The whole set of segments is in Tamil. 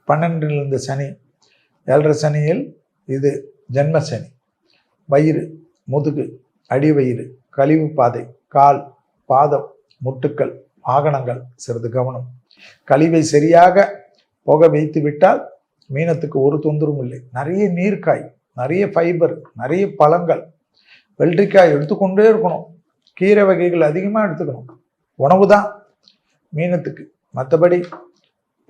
12 இருந்த சனி 7.5 சனியில் இது ஜென்ம சனி. வயிறு, முதுகு, அடிவயிறு, கழிவு பாதை, கால், பாதம், முட்டுக்கள், வாகனங்கள் சிறிது கவனம். கழிவை சரியாக போக வைத்து விட்டால் மீனத்துக்கு ஒரு தொந்தரவும் இல்லை. நிறைய நீர்க்காய், நிறைய ஃபைபர், நிறைய பழங்கள், வெள்ளரிக்காய் எடுத்துக்கொண்டே இருக்கணும். கீரை வகைகள் அதிகமாக எடுத்துக்கணும். உணவு தான் மீனத்துக்கு. மற்றபடி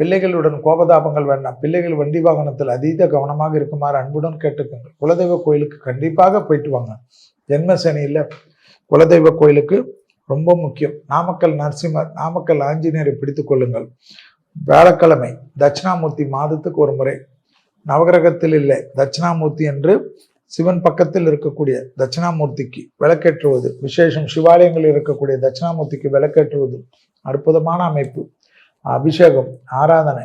பிள்ளைகளுடன் கோபதாபங்கள் வேண்டாம். பிள்ளைகள் வண்டி வாகனத்தில் அதீத கவனமாக இருக்குமாறு அன்புடன் கேட்டுக்கோங்கள். குலதெய்வ கோயிலுக்கு கண்டிப்பாக போயிட்டு வாங்க. ஜென்ம சனியில் குலதெய்வ கோயிலுக்கு ரொம்ப முக்கியம். நாமக்கல் நரசிம்மர், நாமக்கல் ஆஞ்சநேயரை பிடித்து கொள்ளுங்கள். வியாழக்கிழமை தட்சிணாமூர்த்தி மாதத்துக்கு ஒரு முறை, நவகிரகத்தில் இல்லை தட்சிணாமூர்த்தி என்று சிவன் பக்கத்தில் இருக்கக்கூடிய தட்சிணாமூர்த்திக்கு விளக்கேற்றுவது விசேஷம். சிவாலயங்களில் இருக்கக்கூடிய தட்சிணாமூர்த்திக்கு விளக்கேற்றுவது அற்புதமான அமைப்பு. அபிஷேகம், ஆராதனை,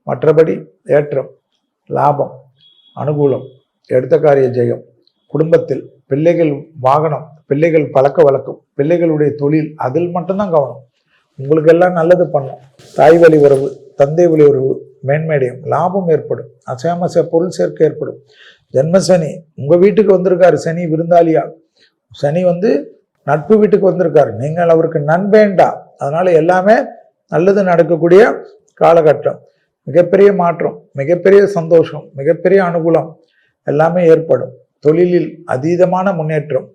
மற்றபடி ஏற்றம், லாபம், அனுகூலம், எடுத்த காரிய ஜெயம், குடும்பத்தில் பிள்ளைகள் வாகனம், பிள்ளைகள் பழக்க வழக்கம், பிள்ளைகளுடைய தொழில், அதில் மட்டும்தான் கவனம். உங்களுக்கு எல்லாம் நல்லது பண்ணும். தாய் வழி உறவு, தந்தை வழி உறவு மேன்மேடையும், லாபம் ஏற்படும். அசையாமச பொருள் சேர்க்கை ஏற்படும். ஜென்ம சனி உங்கள் வீட்டுக்கு வந்திருக்காரு. சனி விருந்தாளியா. சனி நட்பு வீட்டுக்கு வந்திருக்காரு. நீங்கள் அவருக்கு நண்பேண்டா. அதனால எல்லாமே நல்லது நடக்கக்கூடிய காலகட்டம். மிகப்பெரிய மாற்றம், மிகப்பெரிய சந்தோஷம், மிகப்பெரிய அனுகூலம் எல்லாமே ஏற்படும். தொழிலில் அதீதமான முன்னேற்றம்.